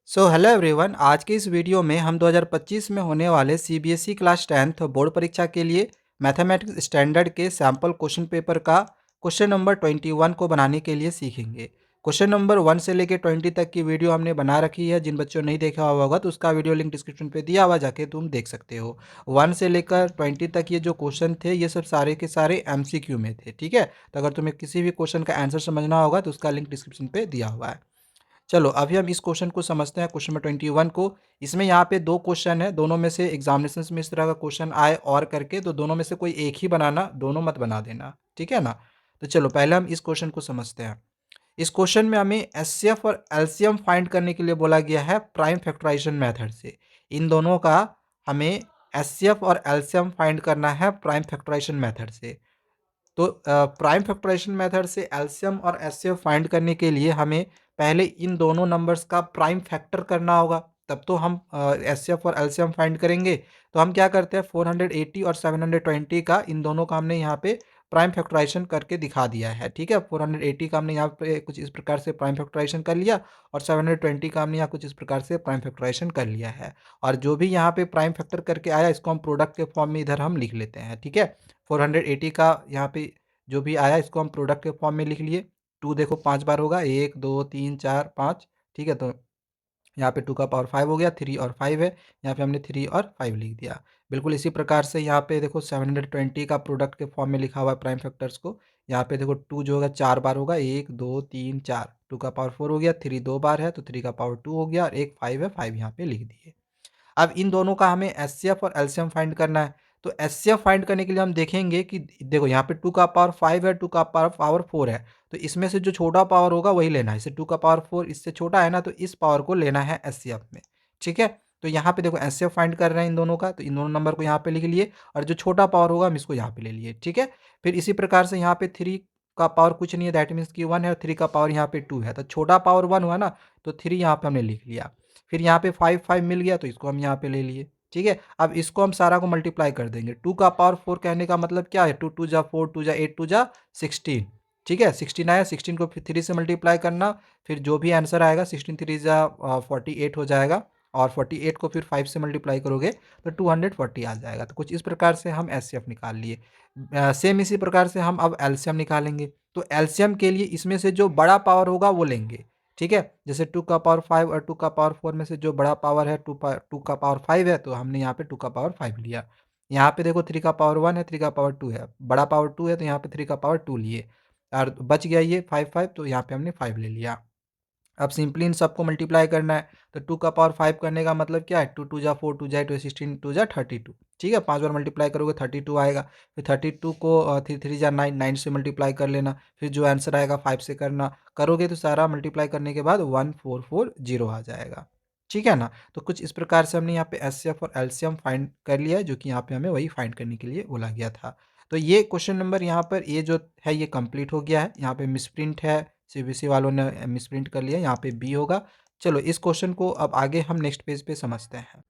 Hello everyone. आज के इस वीडियो में हम 2025 में होने वाले सीबीएसई क्लास 10th बोर्ड परीक्षा के लिए मैथमेटिक्स स्टैंडर्ड के सैम्पल क्वेश्चन पेपर का क्वेश्चन नंबर 21 को बनाने के लिए सीखेंगे। क्वेश्चन नंबर 1 से लेकर 20 तक की वीडियो हमने बना रखी है। जिन बच्चों ने नहीं देखा हुआ होगा तो उसका वीडियो लिंक डिस्क्रिप्शन पे दिया हुआ, जाके तुम देख सकते हो। 1 से लेकर 20 तक ये जो क्वेश्चन थे ये सब सारे के सारे एमसीक्यू में थे, ठीक है। तो अगर तुम्हें किसी भी क्वेश्चन का आंसर समझना होगा तो उसका लिंक डिस्क्रिप्शन पे दिया हुआ है। चलो अभी हम इस क्वेश्चन को समझते हैं, क्वेश्चन नंबर 21 को। इसमें यहाँ पे दो क्वेश्चन है, दोनों में से एग्जामिनेशन में इस तरह का क्वेश्चन आए और करके तो दोनों में से कोई एक ही बनाना, दोनों मत बना देना, ठीक है ना। तो चलो पहले हम इस क्वेश्चन को समझते हैं। इस क्वेश्चन में हमें एचसीएफ और एलसीएम फाइंड करने के लिए बोला गया है प्राइम फैक्टराइजेशन मेथड से। इन दोनों का हमें एचसीएफ और एलसीएम फाइंड करना है प्राइम फैक्टराइजेशन मेथड से। तो प्राइम फैक्टराइजेशन मेथड से एलसीएम और एचसीएफ फाइंड करने के लिए हमें पहले इन दोनों नंबर्स का प्राइम फैक्टर करना होगा, तब तो हम एचसीएफ और एलसीएम फाइंड करेंगे। तो हम क्या करते हैं, 480 और 720 का, इन दोनों का हमने यहाँ पे प्राइम फैक्टराइजेशन करके दिखा दिया है, ठीक है। 480 का हमने यहाँ पे कुछ इस प्रकार से प्राइम फैक्टराइजेशन कर लिया और 720 का हमने यहाँ कुछ इस प्रकार से प्राइम फैक्टराइजेशन कर लिया है। और जो भी यहाँ पे प्राइम फैक्टर करके आया इसको हम प्रोडक्ट के फॉर्म में इधर हम लिख लेते हैं, ठीक है। 480 का यहाँ पे जो भी आया इसको हम प्रोडक्ट के फॉर्म में लिख लिए। टू देखो 5 बार होगा, 1 2 3 4 5, ठीक है। तो यहाँ पे 2 का पावर 5 हो गया, 3 और 5 है, यहाँ पे हमने 3 और 5 लिख दिया। बिल्कुल इसी प्रकार से यहाँ पे देखो 720 का प्रोडक्ट के फॉर्म में लिखा हुआ है प्राइम फैक्टर्स को। यहाँ पे देखो 2 जो होगा 4 बार होगा, 1 2 3 4, 2 का पावर 4 हो गया, 3 2 बार है तो 3 का पावर 2 हो गया, और एक 5 है, 5 यहाँ पे लिख दिए। अब इन दोनों का हमें एचसीएफ और एलसीएम फाइंड करना है। तो एचसीएफ फाइंड करने के लिए हम देखेंगे कि देखो यहाँ पे 2 का पावर 5 है, 2 का पावर 4 है, तो इसमें से जो छोटा पावर होगा वही लेना है। इसे 2 का पावर 4 इससे छोटा है ना, तो इस पावर को लेना है एचसीएफ में, ठीक है। तो यहाँ पे देखो एचसीएफ फाइंड कर रहे हैं इन दोनों का, तो इन दोनों नंबर को यहाँ पे लिख लिए, और जो छोटा पावर होगा हम इसको यहाँ पे ले लिए, ठीक है। फिर इसी प्रकार से यहाँ पे 3 का पावर कुछ नहीं है, दैट मीन्स कि 1 है, और 3 का पावर यहाँ पे 2 है, तो छोटा पावर 1 हुआ ना, तो 3 यहाँ पे हमने लिख लिया। फिर यहाँ पे 5 5 मिल गया तो इसको हम यहाँ पे ले लिए, ठीक है। अब इसको हम सारा को मल्टीप्लाई कर देंगे। 2 का पावर 4 कहने का मतलब क्या है, 2 2 जा 4, 2 जा 8, 2 जा 16, ठीक है। 16 आया, 16 को फिर 3 से मल्टीप्लाई करना, फिर जो भी आंसर आएगा 16 3 जा 48 हो जाएगा, और 48 को फिर 5 से मल्टीप्लाई करोगे तो 240 आ जाएगा। तो कुछ इस प्रकार से हम एचसीएफ निकाल लिए। सेम इसी प्रकार से हम अब एलसीएम निकालेंगे। तो एलसीएम के लिए इसमें से जो बड़ा पावर होगा वो लेंगे, ठीक है। जैसे 2 का पावर 5 और 2 का पावर 4 में से जो बड़ा पावर है 2 का पावर 5 है, तो हमने यहाँ पे 2 का पावर 5 लिया। यहाँ पे देखो 3 का पावर 1 है, 3 का पावर 2 है, बड़ा पावर 2 है तो यहाँ पे 3 का पावर 2 लिए, और बच गया ये 5 5, तो यहाँ पे हमने 5 ले लिया। अब सिंपली इन सबको मल्टीप्लाई करना है। तो 2 का पावर 5 करने का मतलब क्या है, 2 2 जा 4, 2 जा 8, 16 2 जा 32, ठीक है। 5 बार मल्टीप्लाई करोगे 32 आएगा। फिर 32 को 3 3 जा 9, 9 से मल्टीप्लाई कर लेना, फिर जो आंसर आएगा 5 से करना, करोगे तो सारा मल्टीप्लाई करने के बाद 1440 आ जाएगा, ठीक है ना। तो कुछ इस प्रकार से हमने यहाँ पे एचसीएफ और एलसीएम फाइंड कर लिया है, जो कि यहाँ पे हमें वही फाइंड करने के लिए बोला गया था। तो ये क्वेश्चन नंबर यहाँ पर ये जो है ये कंप्लीट हो गया है। यहाँ पे मिसप्रिंट है, सीबीएसई वालों ने मिसप्रिंट कर लिया, यहाँ पे बी होगा। चलो इस क्वेश्चन को अब आगे हम नेक्स्ट पेज पे समझते हैं।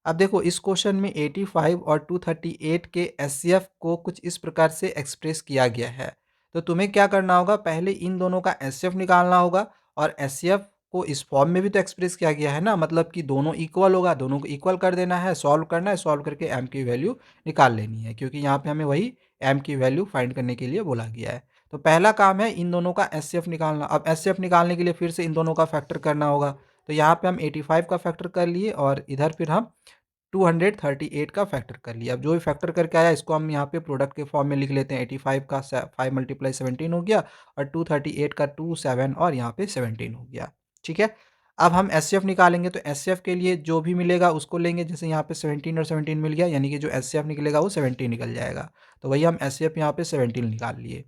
अब देखो इस क्वेश्चन में 85 और 238 के एचसीएफ को कुछ इस प्रकार से एक्सप्रेस किया गया है। तो तुम्हें क्या करना होगा, पहले इन दोनों का एचसीएफ निकालना होगा, और एचसीएफ को इस फॉर्म में भी तो एक्सप्रेस किया गया है ना, मतलब कि दोनों इक्वल होगा, दोनों को इक्वल कर देना है, सॉल्व करना है, सॉल्व करके एम की वैल्यू निकाल लेनी है, क्योंकि यहाँ पे हमें वही एम की वैल्यू फाइंड करने के लिए बोला गया है। तो पहला काम है इन दोनों का एचसीएफ निकालना। अब एचसीएफ निकालने के लिए फिर से इन दोनों का फैक्टर करना होगा। तो यहाँ पे हम 85 का फैक्टर कर लिए, और इधर फिर हम 238 का फैक्टर कर लिया। अब जो भी फैक्टर करके आया इसको हम यहाँ पे प्रोडक्ट के फॉर्म में लिख लेते हैं। 85 का 5 मल्टीप्लाई 17 हो गया, और 238 का 2 7 और यहाँ पे 17 हो गया, ठीक है। अब हम एचसीएफ निकालेंगे, तो एचसीएफ के लिए जो भी मिलेगा उसको लेंगे। जैसे यहाँ पे 17 और 17 मिल गया, यानी कि जो एचसीएफ निकलेगा वो 17 निकल जाएगा। तो वही हम एचसीएफ यहाँ पे 17 निकाल लिए।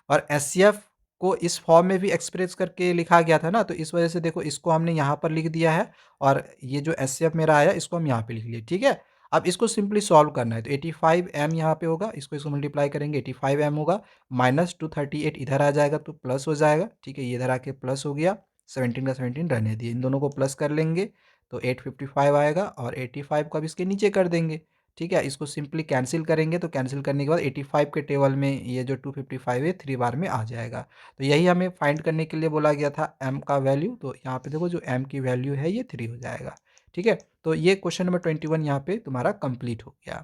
और एचसीएफ को इस फॉर्म में भी एक्सप्रेस करके लिखा गया था ना, तो इस वजह से देखो इसको हमने यहाँ पर लिख दिया है, और ये जो एचसीएफ मेरा आया इसको हम यहाँ पे लिख लिए, ठीक है। अब इसको सिंपली सॉल्व करना है। तो 85 एम यहाँ पे होगा, इसको मल्टीप्लाई करेंगे 85 एम होगा, माइनस 238 इधर आ जाएगा तो प्लस हो जाएगा, ठीक है। ये इधर आके प्लस हो गया, 17 का 17 रहने दिए, इन दोनों को प्लस कर लेंगे तो 855 आएगा, और 85 को अब इसके नीचे कर देंगे ठीक है, इसको सिंपली कैंसिल करेंगे तो कैंसिल करने के बाद 85 के टेबल में ये जो 255 है 3 बार में आ जाएगा। तो यही हमें फाइंड करने के लिए बोला गया था m का वैल्यू। तो यहाँ पे देखो जो m की वैल्यू है ये 3 हो जाएगा। ठीक है, तो ये क्वेश्चन नंबर 21 यहाँ पे तुम्हारा कंप्लीट हो गया।